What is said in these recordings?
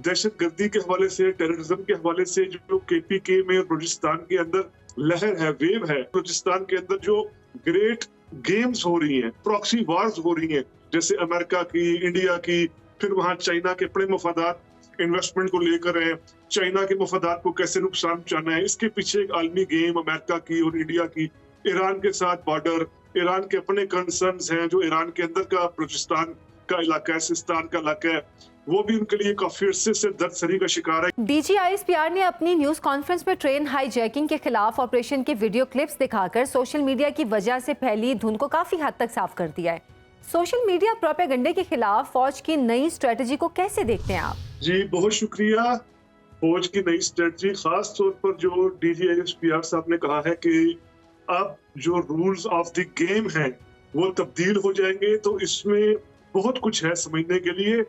दहशत गर्दी के हवाले से, टेररिज्म के हवाले से जो KPK में और बलूचिस्तान के अंदर लहर है, वेव है, बलूचिस्तान के अंदर जो ग्रेट गेम्स हो रही हैं, प्रॉक्सी वार्स हो रही हैं, जैसे अमेरिका की, इंडिया की, फिर वहां चाइना के बड़े मफादात इन्वेस्टमेंट को लेकर है, चाइना के मफादात को कैसे नुकसान पहुंचाना है, इसके पीछे एक आलमी गेम अमेरिका की और इंडिया की, ईरान के साथ बॉर्डर, ईरान के अपने कंसर्न्स हैं, जो ईरान के अंदर का बलूचिस्तान का इलाका है, सिस्तान का इलाका है, वो भी उनके लिए काफी अरसे से दर्द-सरी का शिकार है। DG ISPR ने अपनी न्यूज कॉन्फ्रेंस में ट्रेन हाईजैकिंग के खिलाफ ऑपरेशन के वीडियो क्लिप्स दिखाकर सोशल मीडिया की वजह से फैली धुन को काफी हद तक साफ कर दिया है। सोशल मीडिया प्रोपेगेंडे के खिलाफ फौज की नई स्ट्रेटजी को कैसे देखते हैं आप? जी बहुत शुक्रिया। फौज की नई स्ट्रेटजी खास तौर पर जो DG ISPR साहब ने कहा है कि अब जो रूल्स ऑफ द गेम हैं वो तब्दील हो जाएंगे, तो इसमें बहुत कुछ है समझने के लिए।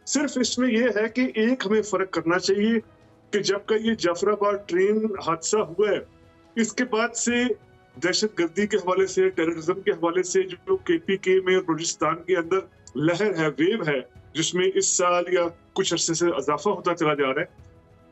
सिर्फ इसमें यह है कि एक हमें फर्क करना चाहिए कि जब का ये जाफराबाद ट्रेन हादसा हुआ है, इसके बाद से दहशत गर्दी के हवाले से, टेररिज्म के हवाले से जो KPK में और बलूचिस्तान के अंदर लहर है, वेव है, जिसमें इस साल या कुछ अरसे से इजाफा होता चला जा रहा है,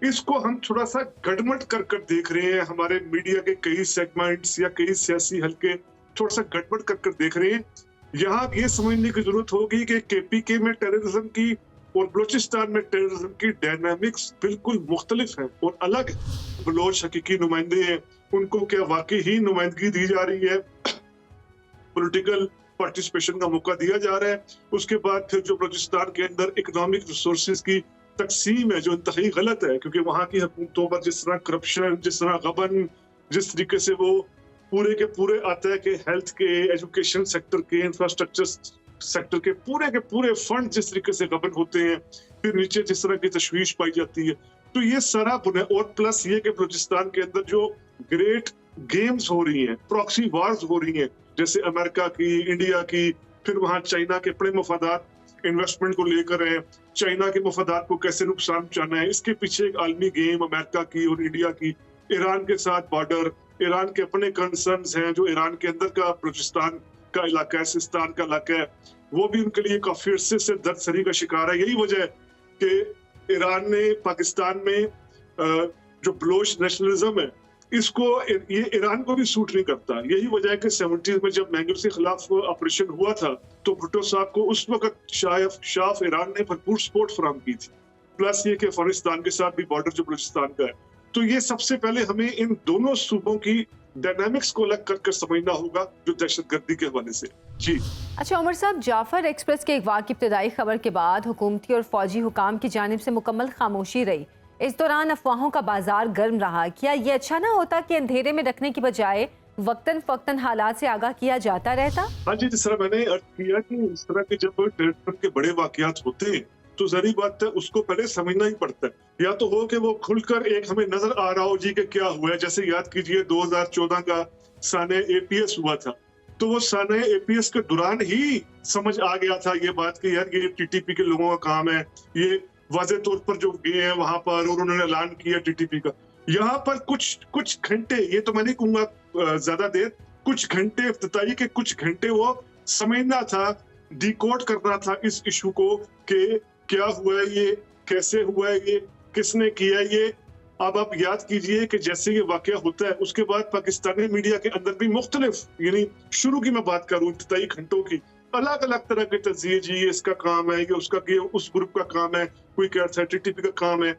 इसको हम थोड़ा सा गड़मड़ कर देख रहे हैं। हमारे मीडिया के कई सेगमेंट्स या कई सियासी हलके थोड़ा सा गड़बड़ कर देख रहे हैं। यहाँ ये समझने की जरूरत होगी कि KPK में टेररिज्म की और बलूचिस्तान में टेररिज्म की डायनामिक्स बिल्कुल मुख्तलिफ है और अलग है। बलोच हकीकी नुमाइंदे हैं, उनको क्या वाकई ही नुमाइंदगी दी जा रही है, पॉलिटिकल पार्टिसिपेशन का मौका दिया जा रहा है। उसके बाद फिर जो बलूचिस्तान के अंदर इकोनॉमिक रिसोर्सेज की तकसीम है जो इंतहाई गलत है, क्योंकि वहाँ की हुकूमतों पर जिस तरह करप्शन, जिस तरह गबन, जिस तरीके से वो पूरे के पूरे आता है कि हेल्थ के, एजुकेशन सेक्टर के, इंफ्रास्ट्रक्चर सेक्टर के पूरे फंड जिस तरीके से गबन होते हैं, फिर नीचे जिस तरह की तशवीश पाई जाती है, तो ये सारा बुनियाद। और प्लस ये कि बलूचिस्तान के अंदर जो ग्रेट गेम्स हो रही हैं, प्रॉक्सी वार्स हो रही हैं, जैसे अमेरिका की, इंडिया की, फिर वहां चाइना के बड़े मफादात इन्वेस्टमेंट को लेकर है, चाइना के मफादात को कैसे नुकसान पहुंचाना है, इसके पीछे एक आलमी गेम अमेरिका की और इंडिया की, ईरान के साथ बॉर्डर, ईरान के अपने कंसर्न्स हैं, जो ईरान के अंदर का बलूचिस्तान का इलाका है, सिस्तान का इलाका है, वो भी उनके लिए काफी अरसे से दर्द-सरी का शिकार है। यही वजह है कि ईरान ने पाकिस्तान में जो बलोच नेशनलिज्म है, इसको ये ईरान को भी सूट नहीं करता। यही वजह है कि 70s में जब मैंगोस के खिलाफ ऑपरेशन हुआ था, तो भुट्टो साहब को उस वक्त शाह ईरान ने भरपूर सपोर्ट फराहम की थी। प्लस ये कि अफगानिस्तान के साथ भी बॉर्डर जो बलूचिस्तान का है, तो ये सबसे पहले हमें इन दोनों सूबों की डायनामिक्स को अलग कर समझना होगा जो दहशतगर्दी के हवाले से। जी अच्छा उमर साहब, जाफर एक्सप्रेस के अगवा की इब्तदाई खबर के बाद हुकूमती और फौजी हुकाम की जानिब से मुकम्मल खामोशी रही। इस दौरान अफवाहों का बाजार गर्म रहा। क्या ये अच्छा ना होता कि अंधेरे में रखने की बजाय वक्तन फक्तन हालात से आगाह किया जाता रहता? हाँ जी, जिस तरह मैंने अर्ज किया कि इस तरह के जब टेररिज्म के बड़े वाकयात होते हैं तो जरी बात है उसको पहले समझना ही पड़ता है। या तो हो कि वो खुलकर एक हमें नजर आ रहा हो जी कि क्या हुआ है। जैसे याद कीजिए 2014 का साने APS हुआ था, तो वो साने APS के दौरान ही समझ आ गया था ये बात कि यार ये TTP के लोगों का काम है। ये वाज़े तौर पर जो गए हैं वहां पर और उन्होंने ऐलान किया TTP का। यहाँ पर कुछ घंटे, ये तो मैं नहीं कहूंगा ज्यादा देर, कुछ घंटे इफ्तिताई के कुछ घंटे वो समझना था, डिकोड करना था इस इशू को कि क्या हुआ है, ये कैसे हुआ है, ये किसने किया ये। अब आप याद कीजिए कि जैसे ये वाकया होता है उसके बाद पाकिस्तानी मीडिया के अंदर भी मुख्तलिफ, यानी शुरू की मैं बात करूं इब्तिदाई घंटों की, अलग अलग तरह के तज्जिए, जी ये इसका काम है, ये उसका, ये उस ग्रुप का काम है, कोई कहता है TTP का काम है।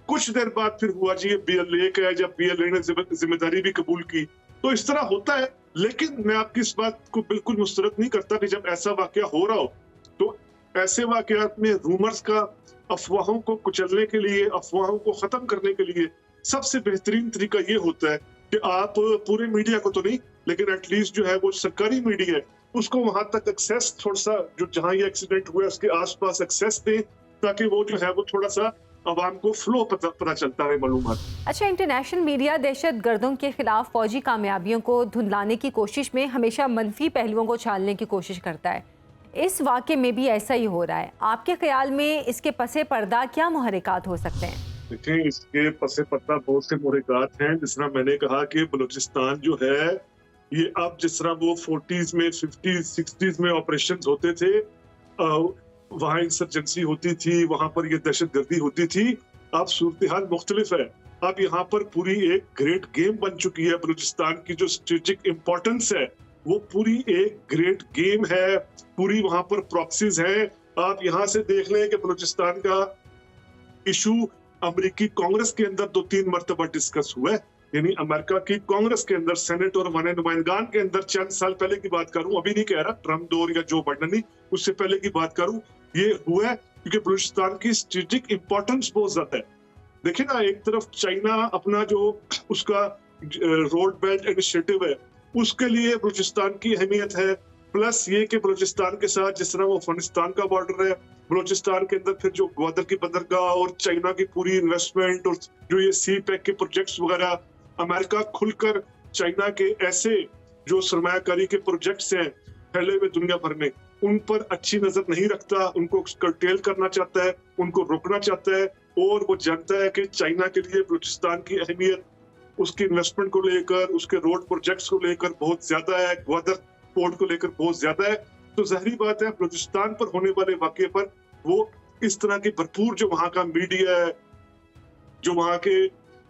कुछ देर बाद फिर हुआ जी ये BLA का है, जब BLA ने जिम्मेदारी भी कबूल की। तो इस तरह होता है, लेकिन मैं आपकी इस बात को बिल्कुल मुस्तरद नहीं करता कि जब ऐसा वाकया हो रहा हो तो ऐसे वाकयात में रूमर्स का, अफवाहों को कुचलने के लिए, अफवाहों को खत्म करने के लिए सबसे बेहतरीन तरीका ये होता है कि आप पूरे मीडिया को तो नहीं, लेकिन एटलीस्ट जो है वो सरकारी मीडिया है उसको वहां तक एक्सेस, थोड़ा सा जो जहां ये एक्सीडेंट हुआ है उसके आसपास एक्सेस दें, ताकि वो जो है वो थोड़ा सा अवाम को फ्लो पता चलता है मालूमात। अच्छा, इंटरनेशनल मीडिया दहशत गर्दों के खिलाफ फौजी कामयाबियों को धुंधलाने की कोशिश में हमेशा मनफी पहलुओं को छानने की कोशिश करता है। इस वाक़े में भी ऐसा ही हो रहा है। आपके ख्याल में इसके पसे पर्दा क्या मुहर्रिकात हो सकते हैं? देखिए, इसके पसे पर्दा बहुत से मुहर्रिकात हैं। जिस तरह मैंने कहा कि बलूचिस्तान जो है ये अब जिस तरह वो 40s में 50s 60s में ऑपरेशंस होते थे, वहाँ इंसर्जेंसी होती थी, वहाँ पर ये दहशत गर्दी होती थी। अब सूरत हाल मुख्तलिफ है। अब यहाँ पर पूरी एक ग्रेट गेम बन चुकी है। बलूचिस्तान की जो स्ट्रेटेजिक इंपॉर्टेंस है वो पूरी एक ग्रेट गेम है। पूरी वहाँ पर प्रॉक्सीज है। आप यहाँ से देख लें कि बलूचिस्तान का इशू अमेरिकी कांग्रेस के अंदर 2-3 मरतबा डिस्कस हुआ है। यानी अमेरिका की कांग्रेस के अंदर, सेनेट और वने नुमाइंदगान के अंदर, चंद साल पहले की बात करूं, अभी नहीं कह रहा ट्रम्प दौर या जो बाइडेन नहीं, उससे पहले की बात करूं, ये हुआ है क्योंकि बलूचिस्तान की स्ट्रेटेजिक इंपॉर्टेंस बहुत ज्यादा है। देखिए ना, एक तरफ चाइना अपना जो उसका रोड बेल्ट इनिशिएटिव है उसके लिए बलूचिस्तान की अहमियत है, प्लस ये कि बलूचिस्तान के साथ जिस तरह वो अफगानिस्तान का बॉर्डर है, बलूचिस्तान के अंदर फिर जो ग्वादर की बंदरगाह और चाइना की पूरी इन्वेस्टमेंट और जो ये सी पैक के प्रोजेक्ट्स वगैरह, अमेरिका खुलकर चाइना के ऐसे जो सरमायाकारी के प्रोजेक्ट्स हैं फैले हुए दुनिया भर में, उन पर अच्छी नजर नहीं रखता, उनको कर्टेल करना चाहता है, उनको रोकना चाहता है। और वो जानता है कि चाइना के लिए बलूचिस्तान की अहमियत उसकी इन्वेस्टमेंट को लेकर, उसके रोड प्रोजेक्ट्स को लेकर बहुत ज्यादा है, ग्वादर पोर्ट को लेकर बहुत ज्यादा है। तो जाहिर बात है बलूचिस्तान पर होने वाले वाकये पर वो इस तरह की भरपूर जो वहाँ का मीडिया है, जो वहाँ के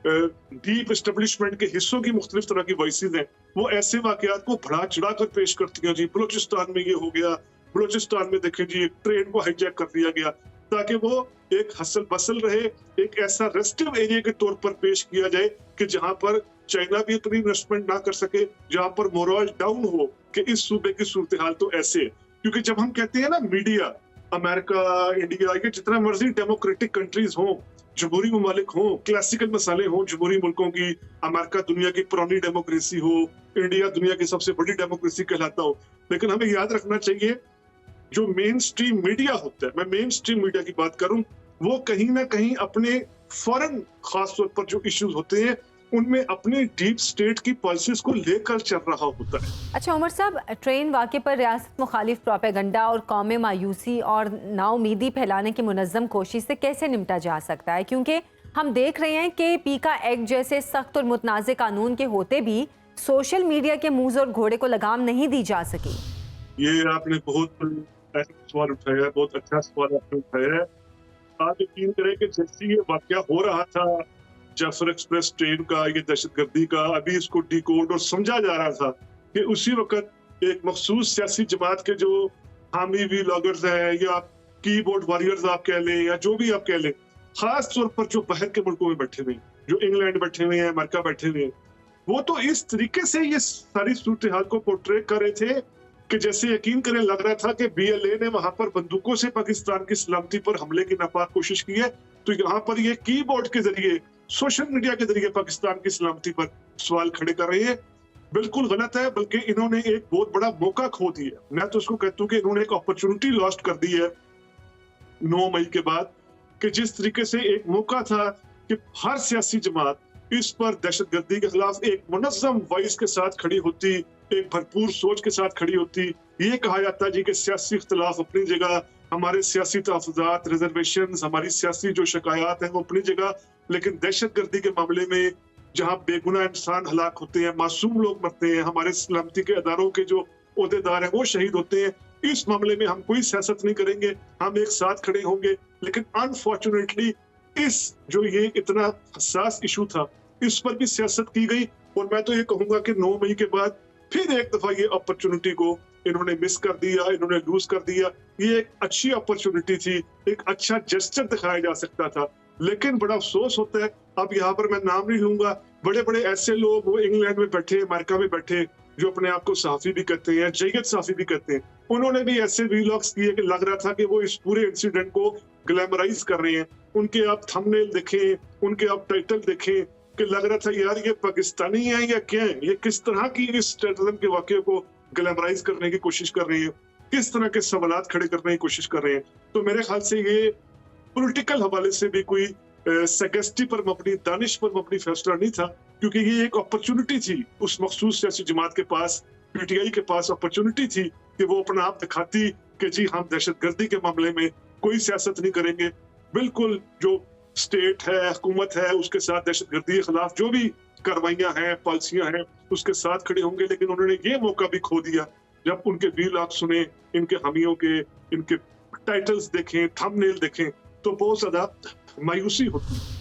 डीप एस्टेब्लिशमेंट के हिस्सों की मुख्तलिफ तरह की वॉइसेस हैं, वो ऐसे वाकयात को बढ़ा चढ़ा कर पेश करती हैं। जी बलूचिस्तान में ये हो गया, बलूचिस्तान में देखें जी ट्रेन को हाईजैक कर दिया गया, ताकि वो एक हसल बसल रहे, एक ऐसा रेस्टिव एरिया के तौर पर पेश किया जाए कि जहां पर चाइना भी इतनी इन्वेस्टमेंट ना कर सके, जहां पर मोरल डाउन हो कि इस सूबे की सूरत हाल तो ऐसे है। क्योंकि जब हम कहते हैं ना मीडिया, अमेरिका, इंडिया, ये जितना मर्जी डेमोक्रेटिक कंट्रीज हों, जमहूरी ममालिक हों, क्लासिकल मसाले हों जमहूरी मुल्कों की, अमेरिका दुनिया की पुरानी डेमोक्रेसी हो, इंडिया दुनिया की सबसे बड़ी डेमोक्रेसी कहलाता हो, लेकिन हमें याद रखना चाहिए जो मेन स्ट्रीम मीडिया होता है, मैं मेन स्ट्रीम मीडिया की बात करूं, वो कहीं ना कहीं अपने फॉरेन खास तौर पर जो इश्यूज होते हैं उनमें अपने डीप स्टेट की पॉलिसीज को लेकर चल रहा होता है। अच्छा उमर साहब, ट्रेन वाक़े पर रियासत मुखालिफ प्रोपेगंडा और कौम मायूसी और नाउमीदी फैलाने की मुनज़्ज़म कोशिश से कैसे निपटा जा सकता है? क्योंकि हम देख रहे हैं कि पीका एक्ट जैसे सख्त और मुतनाज़ कानून के होते भी सोशल मीडिया के मुंह और घोड़े को लगाम नहीं दी जा सकी। ये आपने बहुत सवाल उठाया है, बहुत अच्छा सवाल आपने उठाया है। आप यकीन करें कि जैसे ये वाकया हो रहा था जाफर एक्सप्रेस ट्रेन का, ये दहशतगर्दी का, अभी इसको डिकोड और समझा जा रहा था कि उसी वक्त एक मखसूस सियासी जमात के जो हामी व्लॉगर्स हैं या कीबोर्ड वॉरियर्स आप कह लें या जो भी आप कह लें, खास तौर पर जो बाहर के मुल्कों में बैठे हुए, जो इंग्लैंड बैठे हुए हैं, अमेरिका बैठे हुए हैं, वो तो इस तरीके से ये सारी सूरत हाल को पोर्ट्रे कर रहे थे कि जैसे यकीन करें लग रहा था कि BLA ने वहां पर बंदूकों से पाकिस्तान की सलामती पर हमले की नापाक कोशिश की है, तो यहाँ पर ये कीबोर्ड के जरिए, सोशल मीडिया के जरिए पाकिस्तान की सलामती पर सवाल खड़े कर रहे हैं। बिल्कुल गलत है, बल्कि इन्होंने एक बहुत बड़ा मौका खो दिया। मैं तो उसको कहता हूँ कि इन्होंने एक अपॉर्चुनिटी लॉस्ट कर दी है 9 मई के बाद, कि जिस तरीके से एक मौका था कि हर सियासी जमात इस पर दहशतगर्दी के खिलाफ एक मुनज़्ज़म वॉइस के साथ खड़ी होती, एक भरपूर सोच के साथ खड़ी होती। ये कहा जाता है जी कि सियासी इख्तिलाफ अपनी जगह, हमारे सियासी तहफ़्फ़ुज़ात, रिजर्वेशंस, हमारी सियासी जो शिकायत हैं वो अपनी जगह, लेकिन दहशतगर्दी के मामले में जहाँ बेगुनाह इंसान हलाक होते हैं, मासूम लोग मरते हैं, हमारे सलामती के अदारों के जो ओहदेदार हैं वो शहीद होते हैं, इस मामले में हम कोई सियासत नहीं करेंगे, हम एक साथ खड़े होंगे। लेकिन अनफॉर्चुनेटली इस जो ये इतना हसास इशू था, इस पर भी सियासत की गई। और मैं तो ये कहूंगा कि 9 मई के बाद फिर एक दफा ये अपॉर्चुनिटी को इन्होंने मिस कर दिया, इन्होंने लूज कर दिया। ये एक अच्छी अपॉर्चुनिटी थी, एक अच्छा जेस्चर दिखाया जा सकता था, लेकिन बड़ा अफसोस होता है। अब यहाँ पर मैं नाम नहीं लूंगा, बड़े बड़े ऐसे लोग वो इंग्लैंड में बैठे, अमेरिका में बैठे, जो अपने आप को सहाफी भी कहते हैं, जय्यद सहाफी भी कहते हैं, उन्होंने भी ऐसे व्लॉग्स किए कि लग रहा था कि वो इस पूरे इंसिडेंट को ग्लैमराइज कर रहे हैं। उनके आप थंबनेल देखें, उनके आप टाइटल देखें कि लग रहा था यार ये पाकिस्तानी है या क्या है, ये किस तरह की इस टेररिज्म के वाकये को ग्लैमराइज करने की कोशिश कर रहे हैं, किस तरह के सवालात खड़े करने की कोशिश कर रहे हैं। तो मेरे ख्याल से ये पॉलिटिकल हवाले से भी कोई सगेस्टी पर मबनी, दानिश पर मबनी फैसला नहीं था, क्योंकि ये एक अपॉर्चुनिटी थी उस मखसूस सियासी जमात के पास, PTI के पास अपॉर्चुनिटी थी कि वो अपना आप दिखाती कि जी हम दहशतगर्दी के मामले में कोई सियासत नहीं करेंगे, बिल्कुल जो स्टेट है, हुकूमत है, उसके साथ दहशतगर्दी के खिलाफ जो भी कार्रवाइयां हैं, पॉलिसियां हैं, उसके साथ खड़े होंगे। लेकिन उन्होंने ये मौका भी खो दिया जब उनके व्लॉग सुने, इनके हामियों के, इनके टाइटल्स देखें, थंबनेल देखें तो बहुत ज्यादा मायूसी होती है।